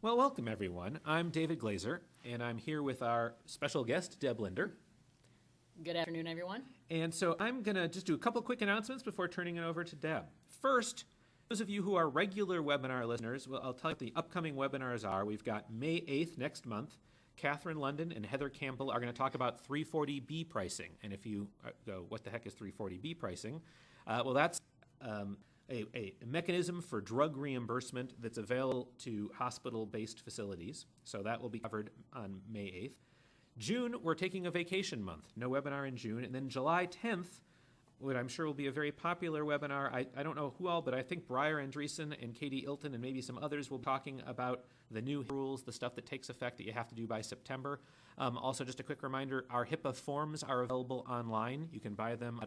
Well, welcome everyone. I'm David Glazer, and I'm here with our special guest, Deb Linder. Good afternoon, everyone. And so I'm going to just do a couple quick announcements before turning it over to Deb. First, those of you who are regular webinar listeners, well, I'll tell you what the upcoming webinars are. We've got May 8th next month. Catherine London and Heather Campbell are going to talk about 340B pricing. And if you go, what the heck is 340B pricing? Well, that's a mechanism for drug reimbursement that's available to hospital-based facilities. So that will be covered on May 8th. June, we're taking a vacation month. No webinar in June. And then July 10th, what I'm sure will be a very popular webinar. I don't know who all, but I think Briar Andreessen and Katie Ilton and maybe some others will be talking about the new rules, the stuff that takes effect that you have to do by September. Also, just a quick reminder, our HIPAA forms are available online. You can buy them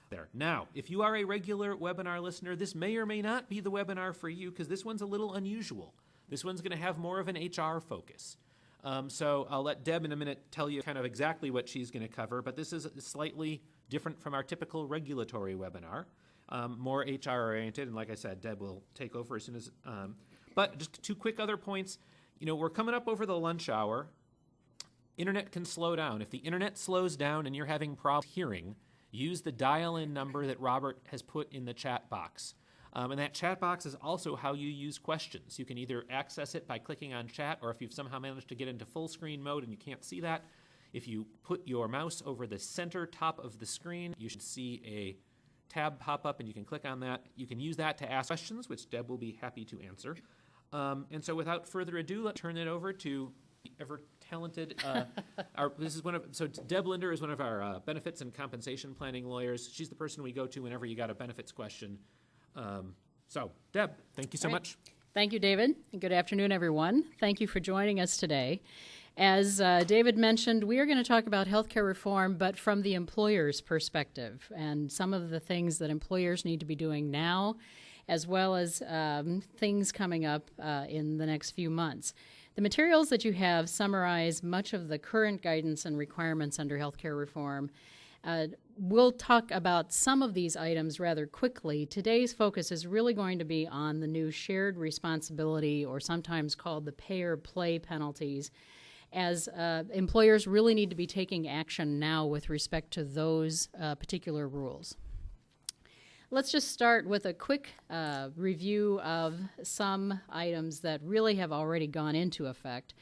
there. Now, if you are a regular webinar listener, this may or may not be the webinar for you because this one's a little unusual. This one's going to have more of an HR focus. So I'll let Deb in a minute tell you kind of exactly what she's going to cover, but this is slightly different from our typical regulatory webinar, more HR-oriented, and like I said, Deb will take over as soon as, but just two quick other points. You know, we're coming up over the lunch hour. Internet can slow down. If the internet slows down and you're having problems hearing, use the dial-in number that Robert has put in the chat box. And that chat box is also how you use questions. You can either access it by clicking on chat, or if you've somehow managed to get into full screen mode and you can't see that, if you put your mouse over the center top of the screen, you should see a tab pop up and you can click on that. You can use that to ask questions, which Deb will be happy to answer. And so without further ado, let's turn it over to ever-talented, Deb Linder is one of our benefits and compensation planning lawyers. She's the person we go to whenever you got a benefits question. So Deb, thank you so much. Thank you, David, and good afternoon, everyone. Thank you for joining us today. As David mentioned, we are going to talk about healthcare reform, but from the employer's perspective, and some of the things that employers need to be doing now, as well as things coming up in the next few months. The materials that you have summarize much of the current guidance and requirements under healthcare reform. We'll talk about some of these items rather quickly. Today's focus is really going to be on the new shared responsibility, or sometimes called the pay or play penalties, as employers really need to be taking action now with respect to those particular rules. Let's just start with a quick review of some items that really have already gone into effect.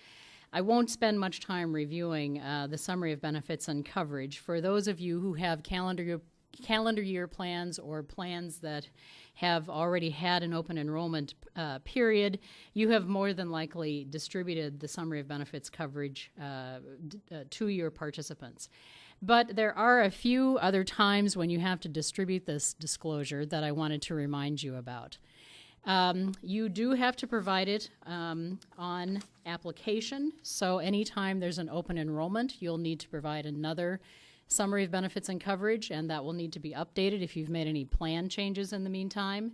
I won't spend much time reviewing the summary of benefits and coverage. For those of you who have calendar year plans or plans that have already had an open enrollment period, you have more than likely distributed the summary of benefits coverage to your participants. But there are a few other times when you have to distribute this disclosure that I wanted to remind you about. You do have to provide it on application, so anytime there's an open enrollment, you'll need to provide another summary of benefits and coverage, and that will need to be updated if you've made any plan changes in the meantime.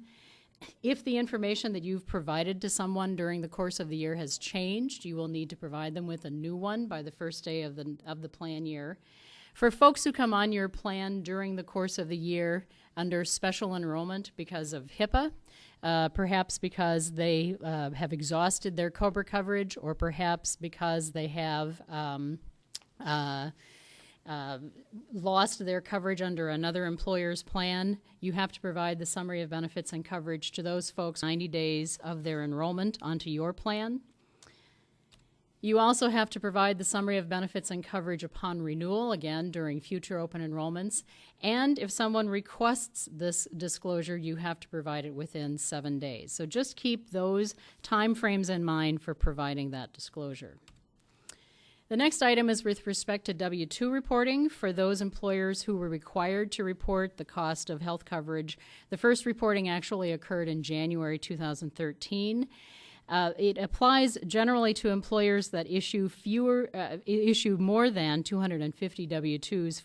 If the information that you've provided to someone during the course of the year has changed, you will need to provide them with a new one by the first day of the plan year. For folks who come on your plan during the course of the year under special enrollment because of HIPAA, perhaps because they have exhausted their Cobra coverage, or perhaps because they have lost their coverage under another employer's plan, you have to provide the summary of benefits and coverage to those folks 90 days of their enrollment onto your plan. You also have to provide the summary of benefits and coverage upon renewal, again, during future open enrollments. And if someone requests this disclosure, you have to provide it within 7 days. So just keep those time frames in mind for providing that disclosure. The next item is with respect to W-2 reporting for those employers who were required to report the cost of health coverage. The first reporting actually occurred in January 2013. It applies generally to employers that issue more than 250 W-2s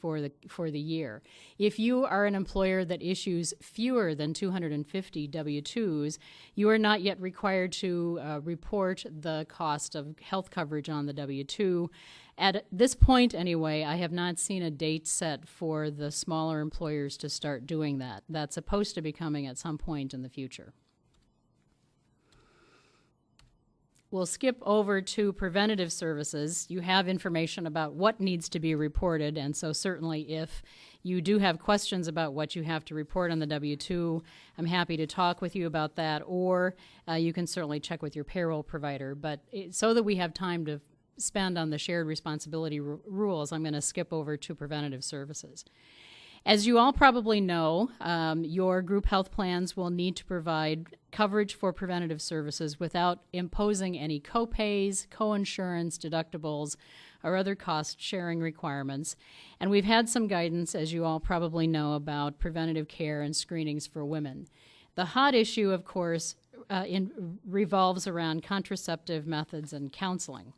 for the year. If you are an employer that issues fewer than 250 W-2s, you are not yet required to report the cost of health coverage on the W-2. At this point, anyway, I have not seen a date set for the smaller employers to start doing that. That's supposed to be coming at some point in the future. We'll skip over to preventative services. You have information about what needs to be reported, and so certainly if you do have questions about what you have to report on the W-2, I'm happy to talk with you about that, or you can certainly check with your payroll provider. But so that we have time to spend on the shared responsibility rules, I'm going to skip over to preventative services. As you all probably know, your group health plans will need to provide coverage for preventative services without imposing any co-pays, co-insurance, deductibles, or other cost-sharing requirements. And we've had some guidance, as you all probably know, about preventative care and screenings for women. The hot issue, of course, revolves around contraceptive methods and counseling.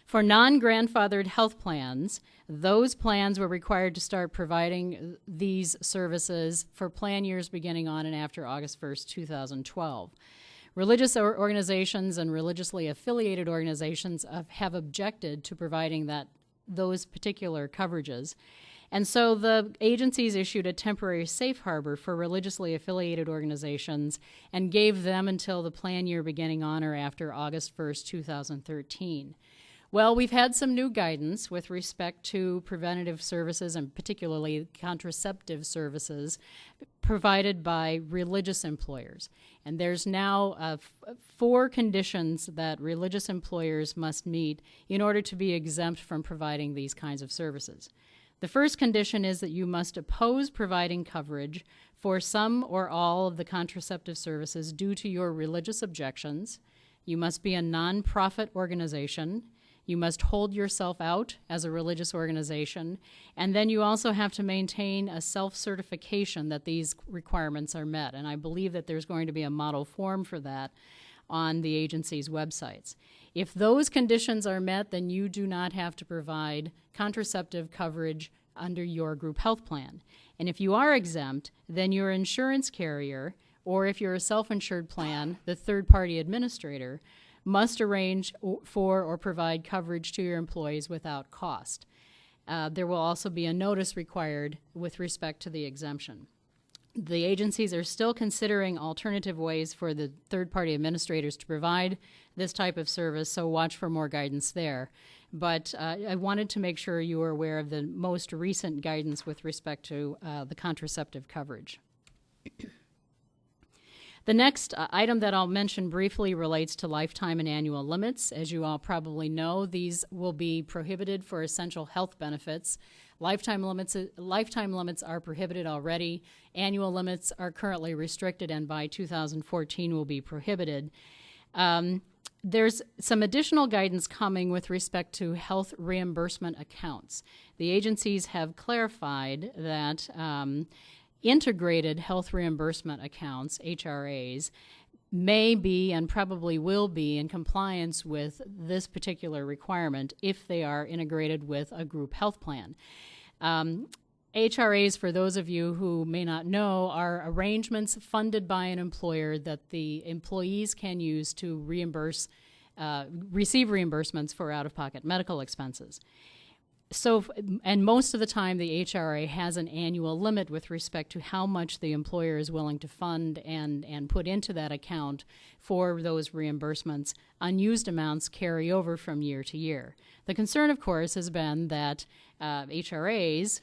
For non-grandfathered health plans, those plans were required to start providing these services for plan years beginning on and after August 1st, 2012. Religious organizations and religiously affiliated organizations have objected to providing those particular coverages. And so the agencies issued a temporary safe harbor for religiously affiliated organizations and gave them until the plan year beginning on or after August 1st, 2013. Well, we've had some new guidance with respect to preventative services and particularly contraceptive services provided by religious employers. And there's now 4 conditions that religious employers must meet in order to be exempt from providing these kinds of services. The first condition is that you must oppose providing coverage for some or all of the contraceptive services due to your religious objections. You must be a nonprofit organization. You must hold yourself out as a religious organization, and then you also have to maintain a self-certification that these requirements are met, and I believe that there's going to be a model form for that on the agency's websites. If those conditions are met, then you do not have to provide contraceptive coverage under your group health plan. And if you are exempt, then your insurance carrier, or if you're a self-insured plan, the third-party administrator, must arrange for or provide coverage to your employees without cost. There will also be a notice required with respect to the exemption. The agencies are still considering alternative ways for the third-party administrators to provide this type of service, so watch for more guidance there. But I wanted to make sure you were aware of the most recent guidance with respect to the contraceptive coverage. The next item that I'll mention briefly relates to lifetime and annual limits. As you all probably know, these will be prohibited for essential health benefits. Lifetime limits are prohibited already. Annual limits are currently restricted and by 2014 will be prohibited. There's some additional guidance coming with respect to health reimbursement accounts. The agencies have clarified that integrated health reimbursement accounts, HRAs, may be and probably will be in compliance with this particular requirement if they are integrated with a group health plan. HRAs, for those of you who may not know, are arrangements funded by an employer that the employees can use to receive reimbursements for out-of-pocket medical expenses. So, and most of the time the HRA has an annual limit with respect to how much the employer is willing to fund and put into that account for those reimbursements. Unused amounts carry over from year to year. The concern, of course, has been that HRAs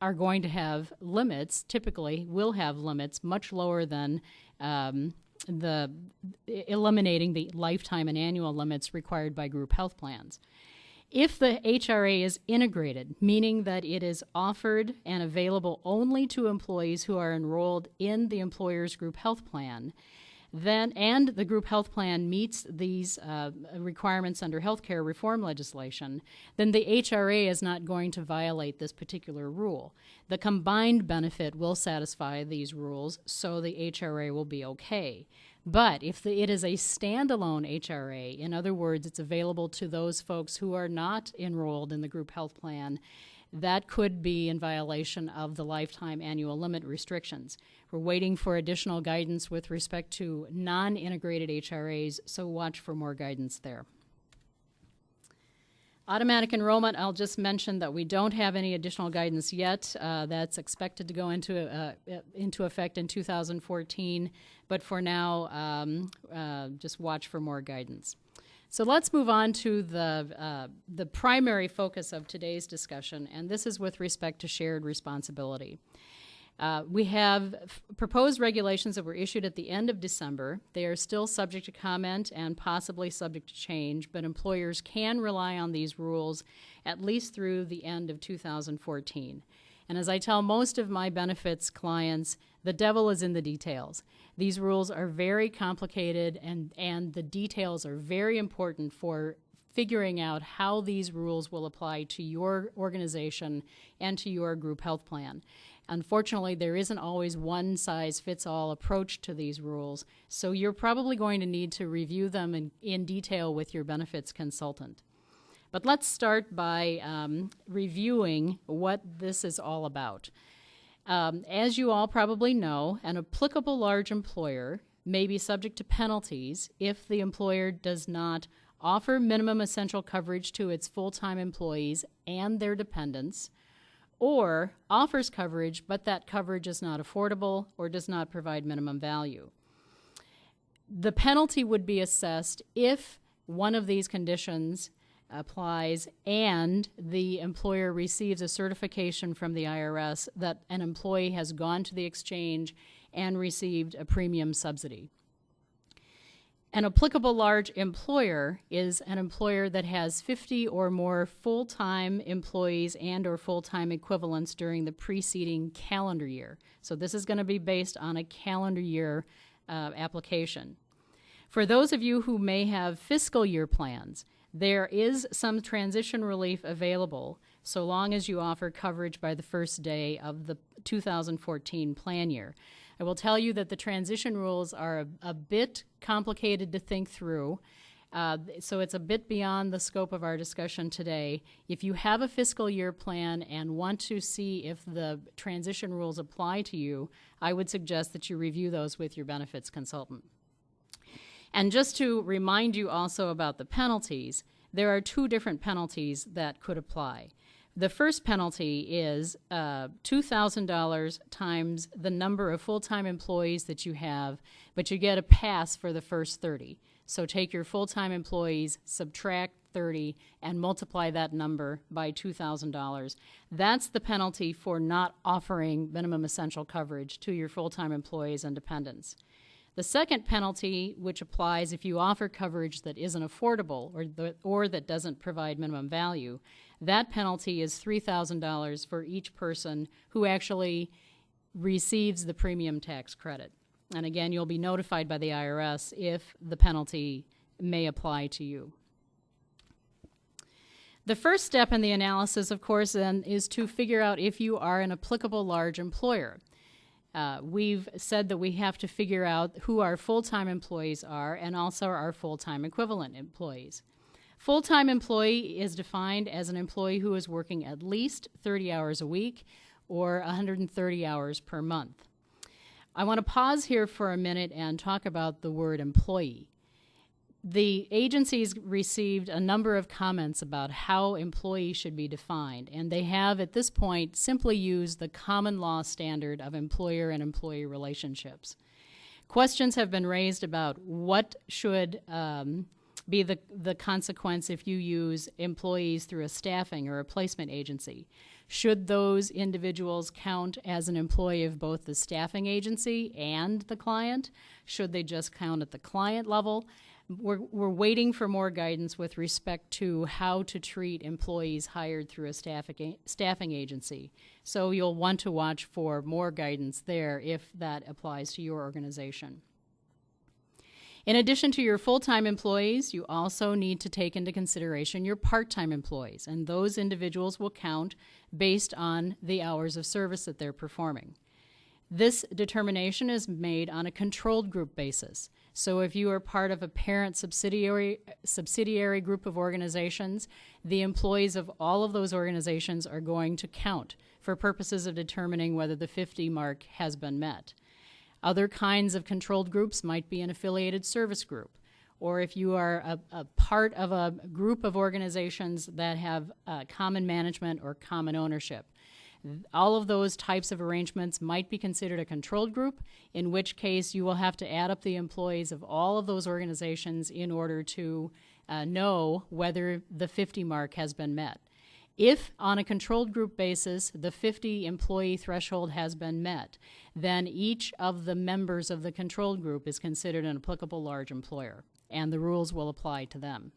are going to have limits, typically will have limits much lower than eliminating the lifetime and annual limits required by group health plans. If the HRA is integrated, meaning that it is offered and available only to employees who are enrolled in the employer's group health plan, and the group health plan meets these requirements under healthcare reform legislation, then the HRA is not going to violate this particular rule. The combined benefit will satisfy these rules, so the HRA will be okay. But if it is a standalone HRA, in other words, it's available to those folks who are not enrolled in the group health plan, that could be in violation of the lifetime annual limit restrictions. We're waiting for additional guidance with respect to non-integrated HRAs, so watch for more guidance there. Automatic enrollment, I'll just mention that we don't have any additional guidance yet. That's expected to go into effect in 2014, but for now, just watch for more guidance. So let's move on to the primary focus of today's discussion, and this is with respect to shared responsibility. We have proposed regulations that were issued at the end of December. They are still subject to comment and possibly subject to change, but employers can rely on these rules at least through the end of 2014. And as I tell most of my benefits clients, the devil is in the details. These rules are very complicated, and the details are very important for figuring out how these rules will apply to your organization and to your group health plan. Unfortunately, there isn't always one-size-fits-all approach to these rules, so you're probably going to need to review them in detail with your benefits consultant. But let's start by reviewing what this is all about. As you all probably know, an applicable large employer may be subject to penalties if the employer does not offer minimum essential coverage to its full-time employees and their dependents, or offers coverage, but that coverage is not affordable or does not provide minimum value. The penalty would be assessed if one of these conditions applies and the employer receives a certification from the IRS that an employee has gone to the exchange and received a premium subsidy. An applicable large employer is an employer that has 50 or more full-time employees and or full-time equivalents during the preceding calendar year. So this is going to be based on a calendar year application. For those of you who may have fiscal year plans, there is some transition relief available so long as you offer coverage by the first day of the 2014 plan year. I will tell you that the transition rules are a bit complicated to think through, so it's a bit beyond the scope of our discussion today. If you have a fiscal year plan and want to see if the transition rules apply to you, I would suggest that you review those with your benefits consultant. And just to remind you also about the penalties, there are two different penalties that could apply. The first penalty is $2,000 times the number of full-time employees that you have, but you get a pass for the first 30. So take your full-time employees, subtract 30, and multiply that number by $2,000. That's the penalty for not offering minimum essential coverage to your full-time employees and dependents. The second penalty, which applies if you offer coverage that isn't affordable or that doesn't provide minimum value, that penalty is $3,000 for each person who actually receives the premium tax credit. And again, you'll be notified by the IRS if the penalty may apply to you. The first step in the analysis, of course, then, is to figure out if you are an applicable large employer. We've said that we have to figure out who our full-time employees are and also our full-time equivalent employees. Full-time employee is defined as an employee who is working at least 30 hours a week or 130 hours per month. I want to pause here for a minute and talk about the word employee. The agencies received a number of comments about how employee should be defined, and they have at this point simply used the common law standard of employer and employee relationships. Questions have been raised about what should be the consequence if you use employees through a staffing or a placement agency. Should those individuals count as an employee of both the staffing agency and the client? Should they just count at the client level? We're waiting for more guidance with respect to how to treat employees hired through a staffing agency. So you'll want to watch for more guidance there if that applies to your organization. In addition to your full-time employees, you also need to take into consideration your part-time employees, and those individuals will count based on the hours of service that they're performing. This determination is made on a controlled group basis. So if you are part of a parent subsidiary group of organizations, the employees of all of those organizations are going to count for purposes of determining whether the 50 mark has been met. Other kinds of controlled groups might be an affiliated service group, or if you are a part of a group of organizations that have common management or common ownership. All of those types of arrangements might be considered a controlled group, in which case you will have to add up the employees of all of those organizations in order to know whether the 50 mark has been met. If on a controlled group basis the 50 employee threshold has been met, then each of the members of the controlled group is considered an applicable large employer, and the rules will apply to them.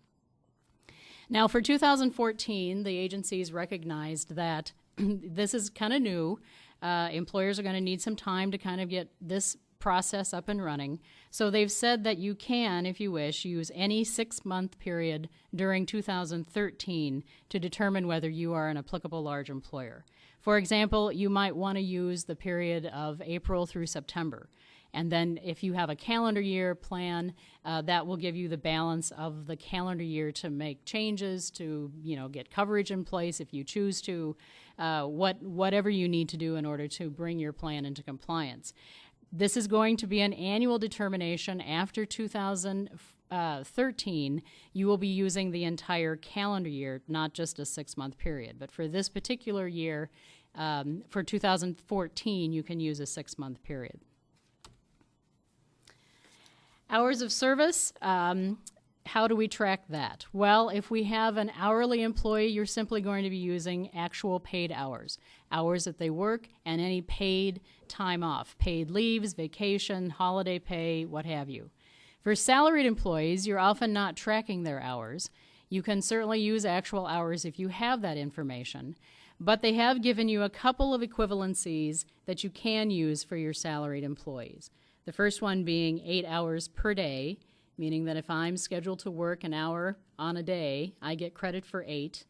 Now, for 2014, the agencies recognized that this is kind of new. Employers are going to need some time to kind of get this process up and running. So they've said that you can, if you wish, use any 6-month period during 2013 to determine whether you are an applicable large employer. For example, you might want to use the period of April through September. And then if you have a calendar year plan, that will give you the balance of the calendar year to make changes, to get coverage in place if you choose to, whatever you need to do in order to bring your plan into compliance. This is going to be an annual determination. After 2013, you will be using the entire calendar year, not just a 6-month period. But for this particular year, for 2014, you can use a 6-month period. Hours of service, how do we track that? Well, if we have an hourly employee, you're simply going to be using actual paid hours that they work, and any paid time off, paid leaves, vacation, holiday pay, what have you. For salaried employees, you're often not tracking their hours. You can certainly use actual hours if you have that information, but they have given you a couple of equivalencies that you can use for your salaried employees. The first one being 8 hours per day, meaning that if I'm scheduled to work an hour on a day, I get credit for 8,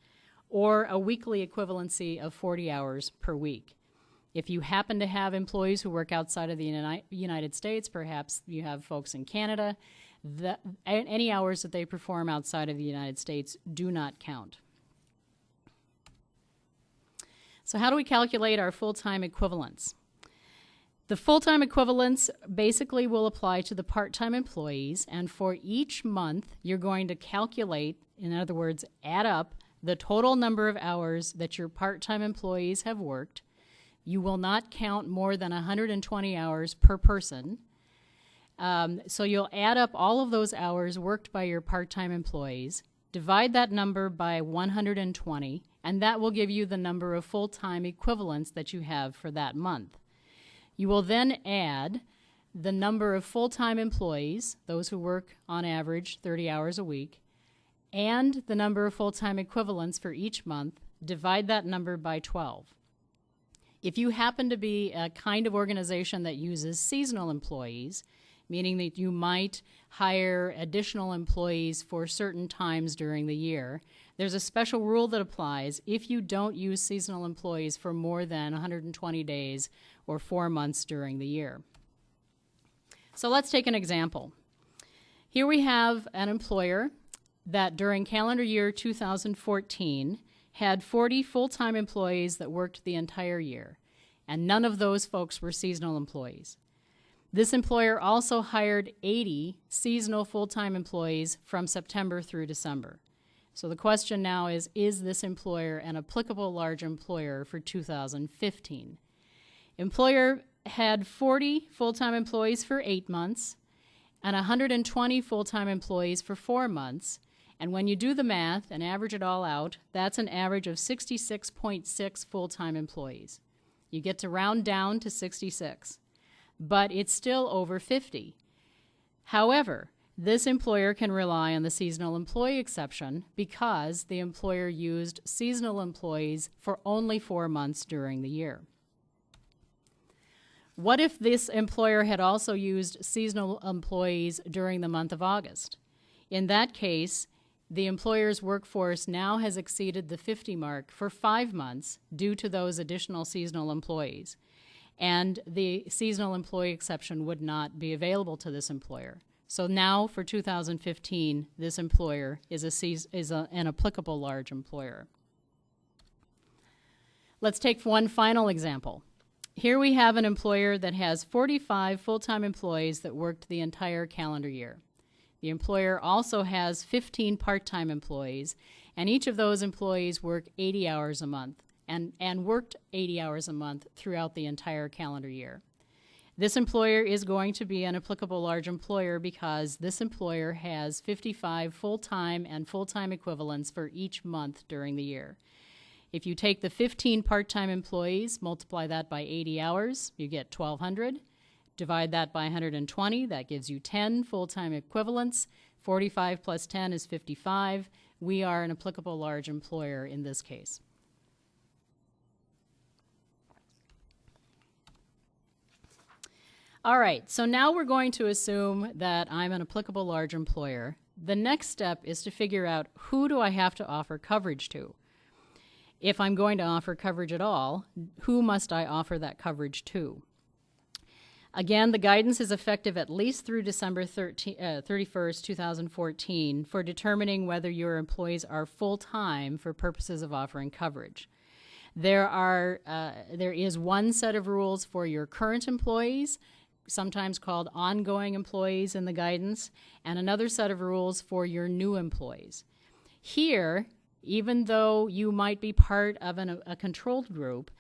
or a weekly equivalency of 40 hours per week. If you happen to have employees who work outside of the United States, perhaps you have folks in Canada, any hours that they perform outside of the United States do not count. So how do we calculate our full-time equivalents? The full-time equivalents basically will apply to the part-time employees, and for each month you're going to calculate, in other words, add up the total number of hours that your part-time employees have worked. You will not count more than 120 hours per person. So you'll add up all of those hours worked by your part-time employees, divide that number by 120, and that will give you the number of full-time equivalents that you have for that month. You will then add the number of full-time employees, those who work on average 30 hours a week, and the number of full-time equivalents for each month, divide that number by 12. If you happen to be a kind of organization that uses seasonal employees, meaning that you might hire additional employees for certain times during the year, there's a special rule that applies if you don't use seasonal employees for more than 120 days or 4 months during the year. So let's take an example. Here we have an employer that during calendar year 2014 had 40 full-time employees that worked the entire year, and none of those folks were seasonal employees. This employer also hired 80 seasonal full-time employees from September through December. So the question now is this employer an applicable large employer for 2015? Employer had 40 full-time employees for 8 months and 120 full-time employees for 4 months. And when you do the math and average it all out, that's an average of 66.6 full-time employees. You get to round down to 66, but it's still over 50. However, this employer can rely on the seasonal employee exception because the employer used seasonal employees for only 4 months during the year. What if this employer had also used seasonal employees during the month of August? In that case, the employer's workforce now has exceeded the 50 mark for 5 months due to those additional seasonal employees, and the seasonal employee exception would not be available to this employer. So now for 2015, this employer is an applicable large employer. Let's take one final example. Here we have an employer that has 45 full-time employees that worked the entire calendar year. The employer also has 15 part-time employees, and each of those employees work 80 hours a month and worked 80 hours a month throughout the entire calendar year. This employer is going to be an applicable large employer because this employer has 55 full-time and full-time equivalents for each month during the year. If you take the 15 part-time employees, multiply that by 80 hours, you get 1,200. Divide that by 120, that gives you 10 full-time equivalents. 45 plus 10 is 55. We are an applicable large employer in this case. All right, so now we're going to assume that I'm an applicable large employer. The next step is to figure out who do I have to offer coverage to. If I'm going to offer coverage at all, who must I offer that coverage to? Again, the guidance is effective at least through December 31st, 2014 for determining whether your employees are full-time for purposes of offering coverage. There is one set of rules for your current employees, sometimes called ongoing employees in the guidance, and another set of rules for your new employees. Here, even though you might be part of a controlled group,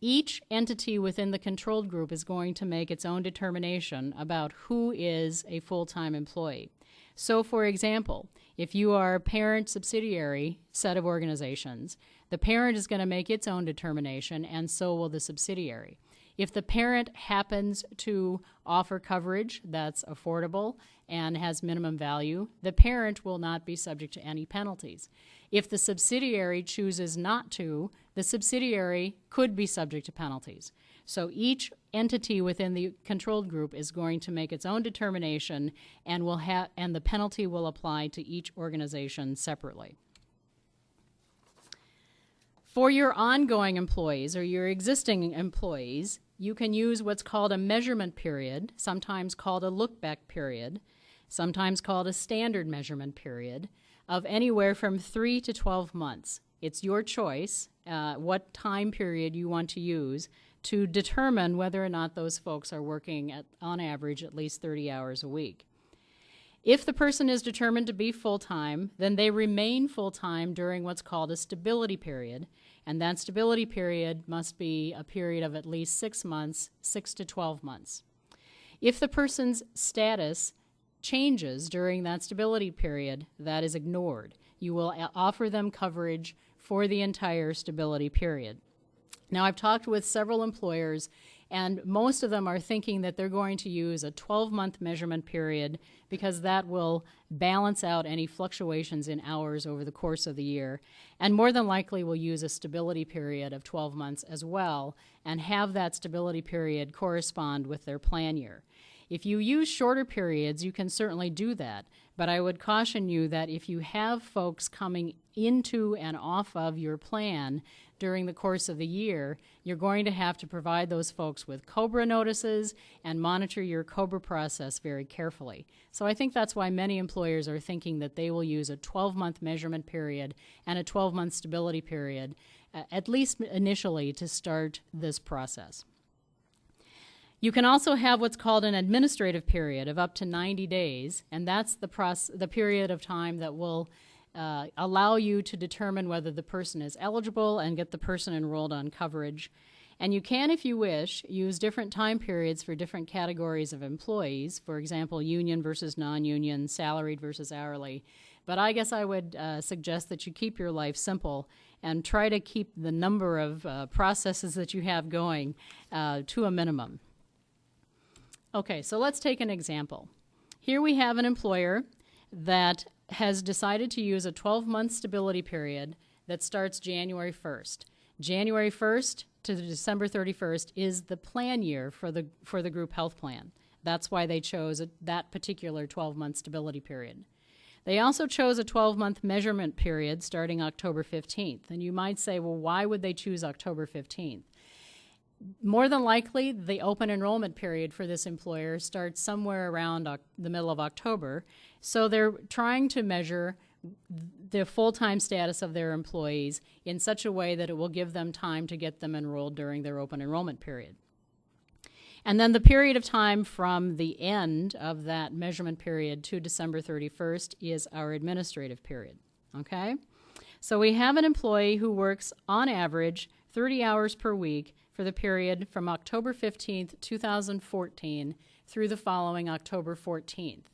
each entity within the controlled group is going to make its own determination about who is a full-time employee. So, for example, if you are a parent-subsidiary set of organizations, the parent is going to make its own determination, and so will the subsidiary. If the parent happens to offer coverage that's affordable and has minimum value, the parent will not be subject to any penalties. If the subsidiary chooses not to, the subsidiary could be subject to penalties. So each entity within the controlled group is going to make its own determination and the penalty will apply to each organization separately. For your ongoing employees or your existing employees, you can use what's called a measurement period, sometimes called a look-back period, sometimes called a standard measurement period, of anywhere from 3 to 12 months. It's your choice what time period you want to use to determine whether or not those folks are working on average at least 30 hours a week. If the person is determined to be full-time, then they remain full-time during what's called a stability period, and that stability period must be a period of at least 6 months, 6 to 12 months. If the person's status changes during that stability period, that is ignored. You will offer them coverage for the entire stability period. Now, I've talked with several employers, and most of them are thinking that they're going to use a 12-month measurement period because that will balance out any fluctuations in hours over the course of the year, and more than likely will use a stability period of 12 months as well and have that stability period correspond with their plan year. If you use shorter periods, you can certainly do that, but I would caution you that if you have folks coming into and off of your plan during the course of the year, you're going to have to provide those folks with Cobra notices and monitor your Cobra process very carefully. So I think that's why many employers are thinking that they will use a 12-month measurement period and a 12-month stability period, at least initially, to start this process. You can also have what's called an administrative period of up to 90 days, and that's the period of time that will allow you to determine whether the person is eligible and get the person enrolled on coverage. And you can, if you wish, use different time periods for different categories of employees, for example, union versus non-union, salaried versus hourly. But I guess I would suggest that you keep your life simple and try to keep the number of processes that you have going to a minimum. Okay, so let's take an example. Here we have an employer that has decided to use a 12-month stability period that starts January 1st. January 1st to December 31st is the plan year for the group health plan. That's why they chose that particular 12-month stability period. They also chose a 12-month measurement period starting October 15th. And you might say, well, why would they choose October 15th? More than likely, the open enrollment period for this employer starts somewhere around the middle of October, so they're trying to measure the full-time status of their employees in such a way that it will give them time to get them enrolled during their open enrollment period. And then the period of time from the end of that measurement period to December 31st is our administrative period, okay? So we have an employee who works on average 30 hours per week for the period from October 15th, 2014 through the following October 14th.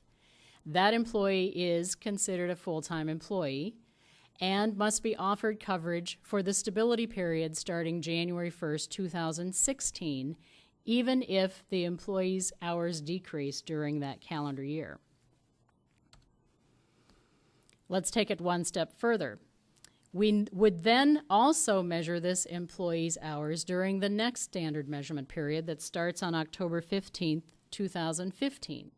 That employee is considered a full-time employee and must be offered coverage for the stability period starting January 1st, 2016, even if the employee's hours decrease during that calendar year. Let's take it one step further. We would then also measure this employee's hours during the next standard measurement period that starts on October 15th, 2015.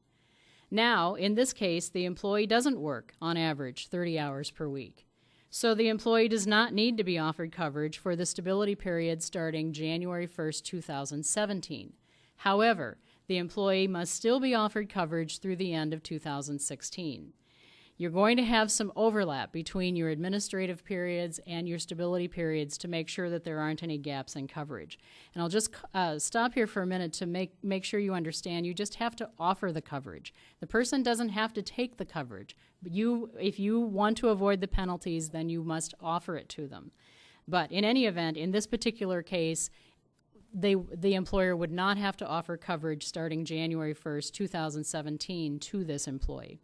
Now, in this case, the employee doesn't work on average 30 hours per week. So the employee does not need to be offered coverage for the stability period starting January 1st, 2017. However, the employee must still be offered coverage through the end of 2016. You're going to have some overlap between your administrative periods and your stability periods to make sure that there aren't any gaps in coverage. And I'll just stop here for a minute to make sure you understand you just have to offer the coverage. The person doesn't have to take the coverage. But if you want to avoid the penalties, then you must offer it to them. But in any event, in this particular case, the employer would not have to offer coverage starting January 1st, 2017 to this employee.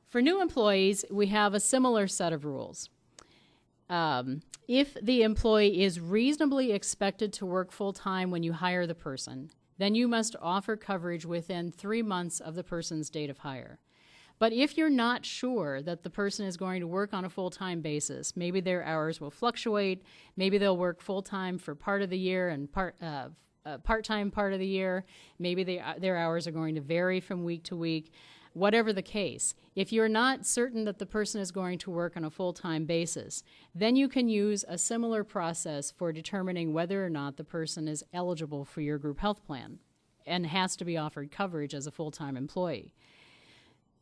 For new employees, we have a similar set of rules. If the employee is reasonably expected to work full-time when you hire the person, then you must offer coverage within 3 months of the person's date of hire. But if you're not sure that the person is going to work on a full-time basis, maybe their hours will fluctuate, maybe they'll work full-time for part of the year and part-time part of the year, maybe their hours are going to vary from week to week, whatever the case, if you're not certain that the person is going to work on a full-time basis, then you can use a similar process for determining whether or not the person is eligible for your group health plan and has to be offered coverage as a full-time employee.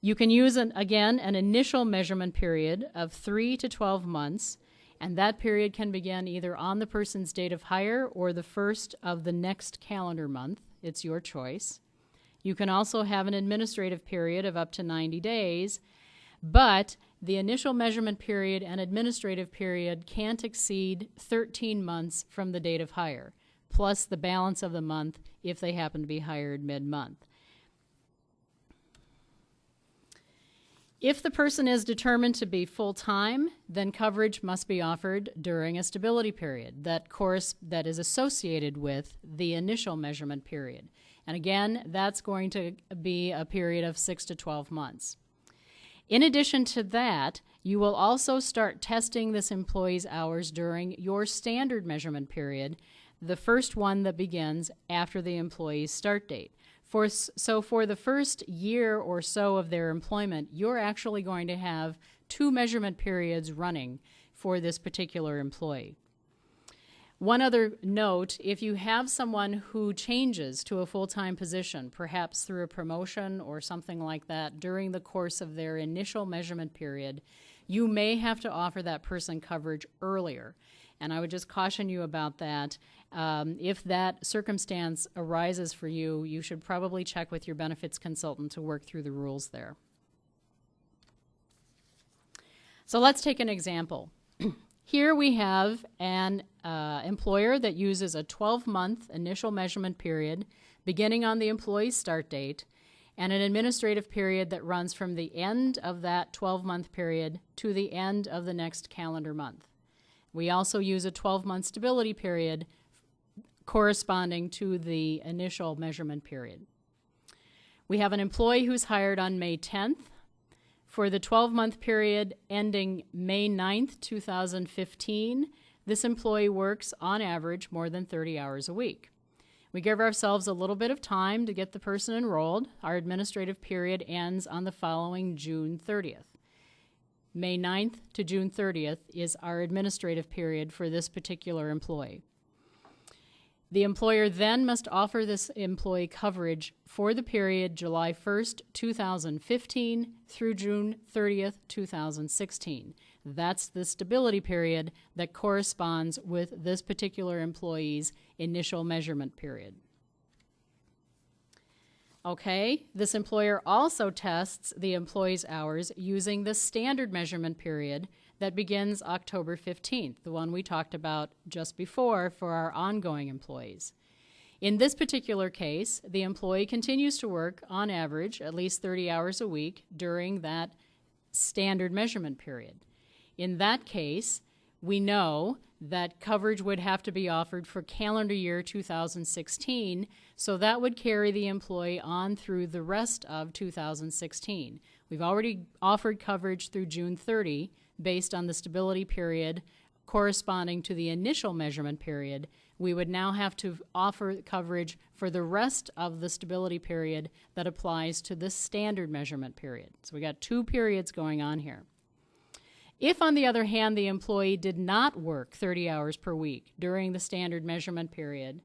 You can use, an initial measurement period of 3 to 12 months, and that period can begin either on the person's date of hire or the first of the next calendar month. It's your choice. You can also have an administrative period of up to 90 days, but the initial measurement period and administrative period can't exceed 13 months from the date of hire, plus the balance of the month if they happen to be hired mid-month. If the person is determined to be full-time, then coverage must be offered during a stability period that is associated with the initial measurement period. And again, that's going to be a period of 6 to 12 months. In addition to that, you will also start testing this employee's hours during your standard measurement period, the first one that begins after the employee's start date. So for the first year or so of their employment, you're actually going to have 2 measurement periods running for this particular employee. One other note, if you have someone who changes to a full-time position, perhaps through a promotion or something like that during the course of their initial measurement period, you may have to offer that person coverage earlier. And I would just caution you about that. If that circumstance arises for you, you should probably check with your benefits consultant to work through the rules there. So let's take an example. Here we have an employer that uses a 12-month initial measurement period beginning on the employee's start date and an administrative period that runs from the end of that 12-month period to the end of the next calendar month. We also use a 12-month stability period corresponding to the initial measurement period. We have an employee who's hired on May 10th. For the 12-month period ending May 9th, 2015, this employee works on average more than 30 hours a week. We give ourselves a little bit of time to get the person enrolled. Our administrative period ends on the following June 30th. May 9th to June 30th is our administrative period for this particular employee. The employer then must offer this employee coverage for the period July 1st, 2015 through June 30th, 2016. That's the stability period that corresponds with this particular employee's initial measurement period. Okay, this employer also tests the employee's hours using the standard measurement period that begins October 15th, the one we talked about just before for our ongoing employees. In this particular case, the employee continues to work, on average, at least 30 hours a week during that standard measurement period. In that case, we know that coverage would have to be offered for calendar year 2016, so that would carry the employee on through the rest of 2016. We've already offered coverage through June 30 based on the stability period corresponding to the initial measurement period. We would now have to offer coverage for the rest of the stability period that applies to the standard measurement period. So we got two periods going on here. If, on the other hand, the employee did not work 30 hours per week during the standard measurement period,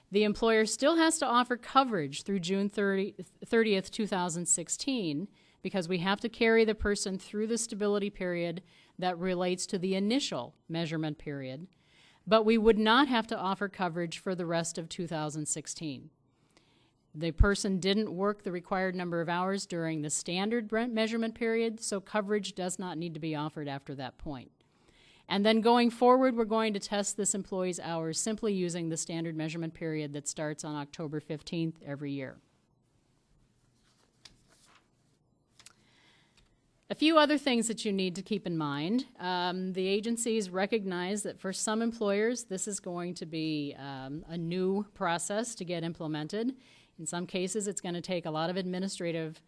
the employer still has to offer coverage through June 30th, 2016, because we have to carry the person through the stability period that relates to the initial measurement period, but we would not have to offer coverage for the rest of 2016. The person didn't work the required number of hours during the standard measurement period, so coverage does not need to be offered after that point. And then going forward, we're going to test this employee's hours simply using the standard measurement period that starts on October 15th every year. A few other things that you need to keep in mind. The agencies recognize that for some employers, this is going to be a new process to get implemented. In some cases, it's going to take a lot of administrative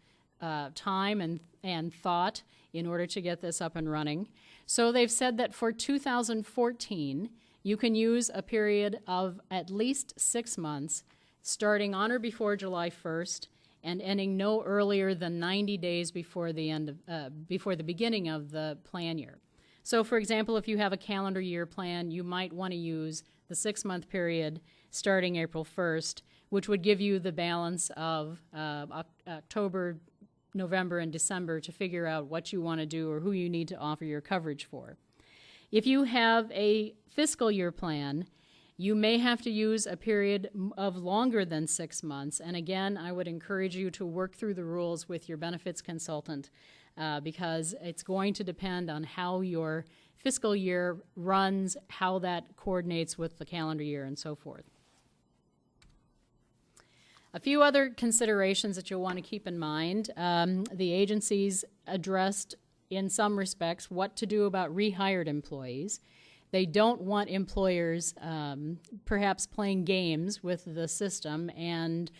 time and thought in order to get this up and running. So they've said that for 2014, you can use a period of at least 6 months, starting on or before July 1st, and ending no earlier than 90 days before the beginning of the plan year. So, for example, if you have a calendar year plan, you might want to use the 6-month period starting April 1st, which would give you the balance of October, November, and December to figure out what you want to do or who you need to offer your coverage for. If you have a fiscal year plan, you may have to use a period of longer than 6 months. And again, I would encourage you to work through the rules with your benefits consultant because it's going to depend on how your fiscal year runs, how that coordinates with the calendar year, and so forth. A few other considerations that you'll want to keep in mind. The agencies addressed, in some respects, what to do about rehired employees. They don't want employers perhaps playing games with the system and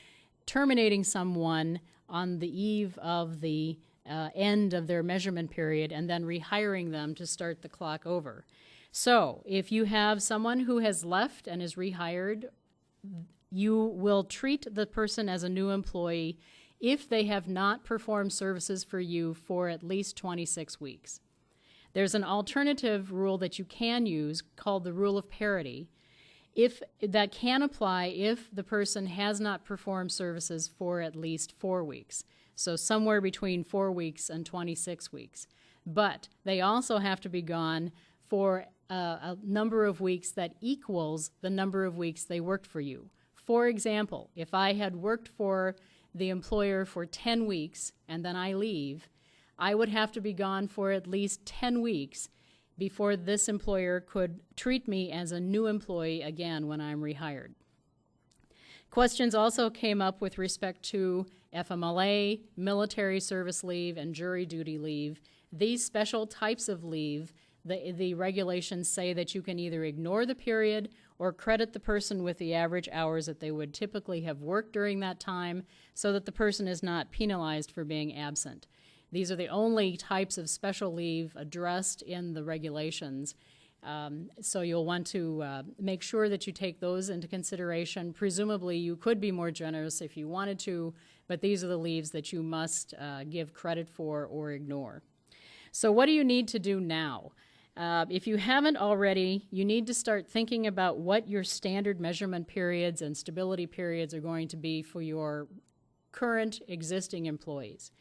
terminating someone on the eve of the end of their measurement period and then rehiring them to start the clock over. So if you have someone who has left and is rehired, you will treat the person as a new employee if they have not performed services for you for at least 26 weeks. There's an alternative rule that you can use called the rule of parity. That can apply if the person has not performed services for at least 4 weeks. So somewhere between 4 weeks and 26 weeks. But they also have to be gone for a number of weeks that equals the number of weeks they worked for you. For example, if I had worked for the employer for 10 weeks and then I leave, I would have to be gone for at least 10 weeks before this employer could treat me as a new employee again when I'm rehired. Questions also came up with respect to FMLA, military service leave, and jury duty leave. These special types of leave, the regulations say that you can either ignore the period or credit the person with the average hours that they would typically have worked during that time so that the person is not penalized for being absent. These are the only types of special leave addressed in the regulations. So you'll want to make sure that you take those into consideration. Presumably you could be more generous if you wanted to, but these are the leaves that you must give credit for or ignore. So what do you need to do now? If you haven't already, you need to start thinking about what your standard measurement periods and stability periods are going to be for your current existing employees.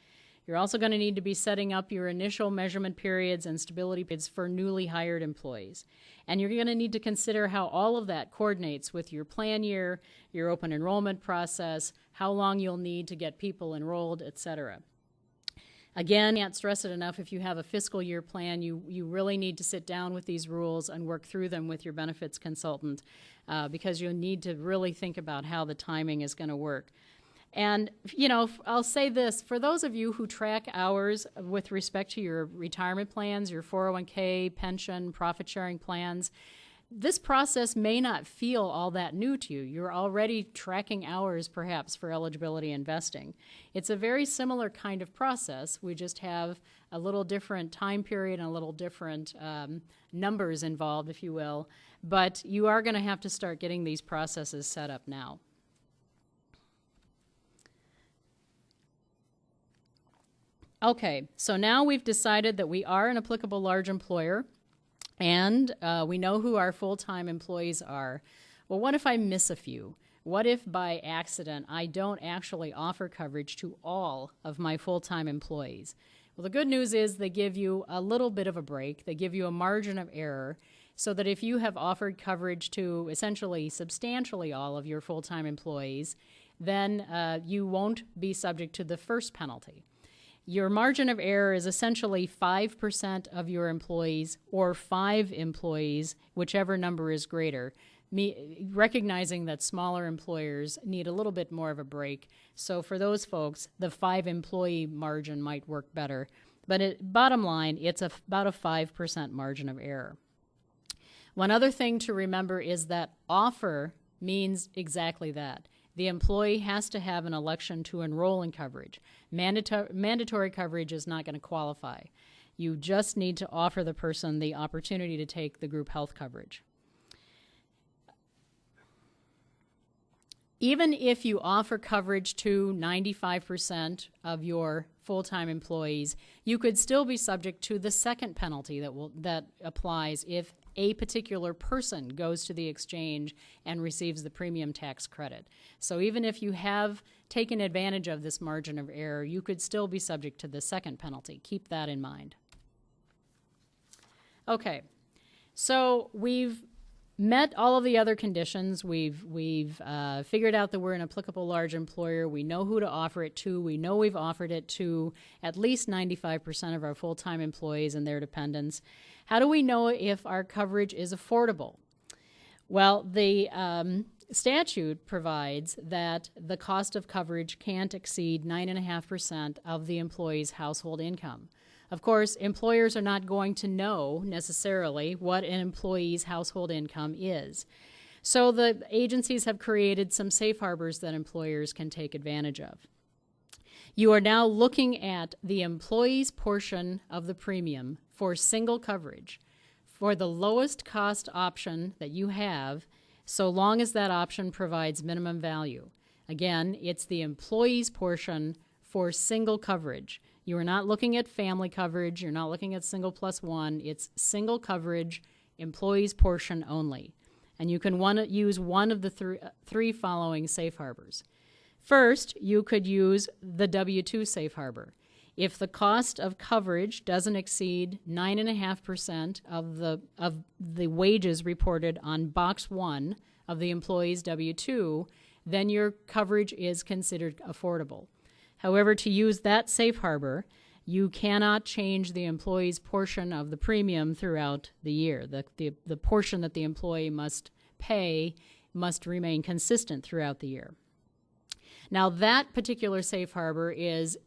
You're also going to need to be setting up your initial measurement periods and stability periods for newly hired employees. And you're going to need to consider how all of that coordinates with your plan year, your open enrollment process, how long you'll need to get people enrolled, etc. Again, can't stress it enough, if you have a fiscal year plan, you really need to sit down with these rules and work through them with your benefits consultant because you'll need to really think about how the timing is going to work. And, you know, I'll say this, for those of you who track hours with respect to your retirement plans, your 401k, pension, profit-sharing plans, this process may not feel all that new to you. You're already tracking hours, perhaps, for eligibility investing. It's a very similar kind of process. We just have a little different time period and a little different numbers involved, if you will. But you are going to have to start getting these processes set up now. Okay, so now we've decided that we are an applicable large employer, and we know who our full-time employees are. Well, what if I miss a few? What if by accident I don't actually offer coverage to all of my full-time employees? Well, the good news is they give you a little bit of a break. They give you a margin of error so that if you have offered coverage to essentially substantially all of your full-time employees, then you won't be subject to the first penalty. Your margin of error is essentially 5% of your employees or 5 employees, whichever number is greater, recognizing that smaller employers need a little bit more of a break. So for those folks, the 5-employee margin might work better. But bottom line, it's about a 5% margin of error. One other thing to remember is that offer means exactly that. The employee has to have an election to enroll in coverage. Mandatory coverage is not going to qualify. You just need to offer the person the opportunity to take the group health coverage. Even if you offer coverage to 95% of your full-time employees, you could still be subject to the second penalty that applies if a particular person goes to the exchange and receives the premium tax credit. So even if you have taken advantage of this margin of error, you could still be subject to the second penalty. Keep that in mind. Okay, so we've met all of the other conditions. We've figured out that we're an applicable large employer. We know who to offer it to. We know we've offered it to at least 95% of our full-time employees and their dependents. How do we know if our coverage is affordable? Well, the statute provides that the cost of coverage can't exceed 9.5% of the employee's household income. Of course, employers are not going to know necessarily what an employee's household income is. So the agencies have created some safe harbors that employers can take advantage of. You are now looking at the employee's portion of the premium for single coverage for the lowest cost option that you have, so long as that option provides minimum value. Again, it's the employee's portion for single coverage. You are not looking at family coverage. You're not looking at single plus one. It's single coverage, employee's portion only. And you can use one of the three following safe harbors. First, you could use the W-2 safe harbor. If the cost of coverage doesn't exceed 9.5% of the wages reported on box 1 of the employee's W-2, then your coverage is considered affordable. However, to use that safe harbor, you cannot change the employee's portion of the premium throughout the year. The portion that the employee must pay must remain consistent throughout the year. Now, that particular safe harbor is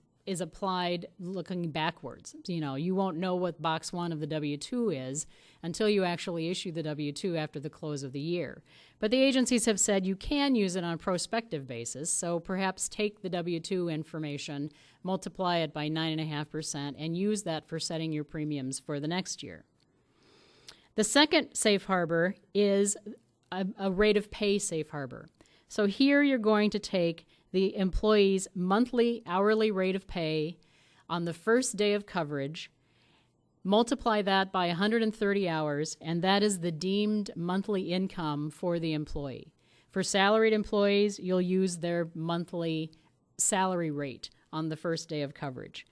applied looking backwards. You know, you won't know what box 1 of the W-2 is until you actually issue the W-2 after the close of the year. But the agencies have said you can use it on a prospective basis, so perhaps take the W-2 information, multiply it by 9.5%, and use that for setting your premiums for the next year. The second safe harbor is a rate of pay safe harbor. So here you're going to take the employee's monthly hourly rate of pay on the first day of coverage, multiply that by 130 hours, and that is the deemed monthly income for the employee. For salaried employees, you'll use their monthly salary rate on the first day of coverage.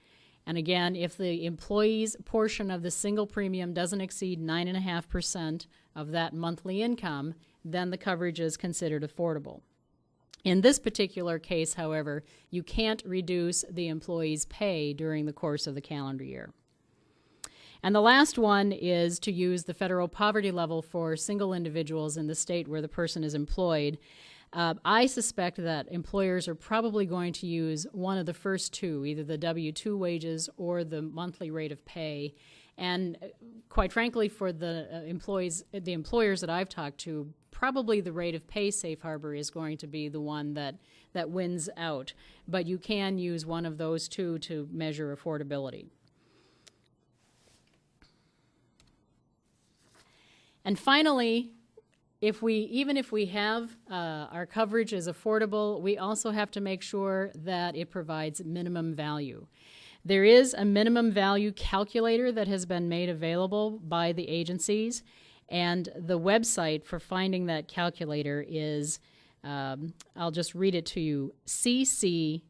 And again, if the employee's portion of the single premium doesn't exceed 9.5% of that monthly income, then the coverage is considered affordable. In this particular case, however, you can't reduce the employee's pay during the course of the calendar year. And the last one is to use the federal poverty level for single individuals in the state where the person is employed. I suspect that employers are probably going to use one of the first two, either the W-2 wages or the monthly rate of pay. And quite frankly, for the employers that I've talked to, probably the rate of pay safe harbor is going to be the one that wins out. But you can use one of those two to measure affordability. And finally, even if we have our coverage is affordable, we also have to make sure that it provides minimum value. There is a minimum value calculator that has been made available by the agencies, and the website for finding that calculator is, I'll just read it to you, ccio.cms.gov.